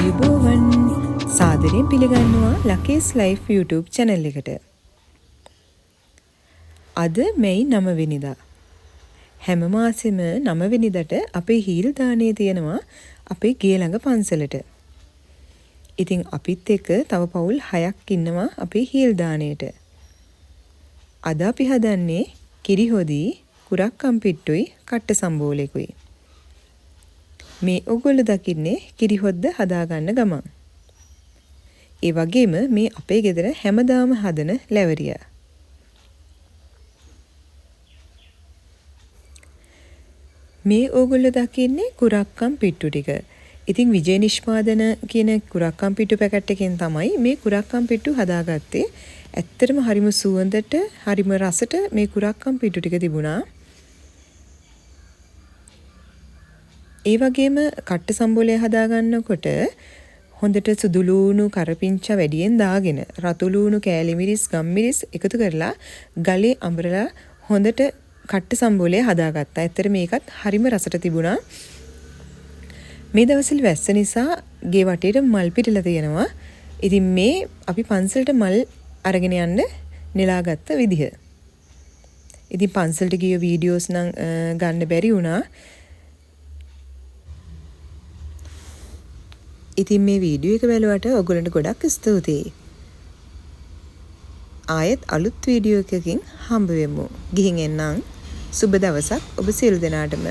ආයුබෝවන් සාදරයෙන් පිළිගන්නවා ලකීස් ලයිෆ් YouTube channel එකට. අද මැයි 9 වෙනිදා. හැම මාසෙම 9 වෙනිදාට අපේ හීල් දාණය තියෙනවා අපේ ගේ ළඟ පන්සලට. ඉතින් අපිත් එක්ක තව පවුල් 6ක් ඉන්නවා අපේ හීල් දාණයට. අද අපි හදන්නේ කිරි හොදි, කුරක්කම් පිට්ටුයි, කට්ට සම්බෝලෙකුයි. මේ ඔයගොල්ලෝ දකින්නේ කිරි හොද්ද හදාගන්න ගමන්. ඒ වගේම මේ අපේ ගෙදර හැමදාම හදන ලැවරිය. මේ ඕගොල්ලෝ දකින්නේ කුරක්කම් පිට්ටු ටික. ඉතින් විජේ නිෂ්පාදන කියන කුරක්කම් පිට්ටු පැකට් එකෙන් තමයි මේ කුරක්කම් පිට්ටු හදාගත්තේ. ඇත්තටම හරිම සුවඳට, හරිම රසට මේ කුරක්කම් පිට්ටු ටික තිබුණා. ඒ වගේම කට්ට සම්බෝලය හදාගන්නකොට හොඳට සුදු ලූණු කරපිංචා වැඩියෙන් දාගෙන රතු ලූණු කෑලි මිරිස් ගම් මිරිස් එකතු කරලා ගලේ අඹරලා හොඳට කට්ට සම්බෝලය හදාගත්තා. ඇත්තට මේකත් හරිම රසට තිබුණා. මේ දවස්වල වැස්ස නිසා ගේ වටේට මල් පිටලා තියෙනවා. ඉතින් මේ අපි පන්සලට මල් අරගෙන යන්න නෙලාගත්ත විදිහ. ඉතින් පන්සලට ගිය වීඩියෝස් නම් ගන්න බැරි වුණා. ඉතින් මේ වීඩියෝ එක බලුවට ඔයගොල්ලන්ට ගොඩක් ස්තුතියි. ආයෙත් අලුත් වීඩියෝ එකකින් හම්බ වෙමු. ගිහින් එන්නම්. සුබ දවසක් ඔබ සියලු දෙනාටම.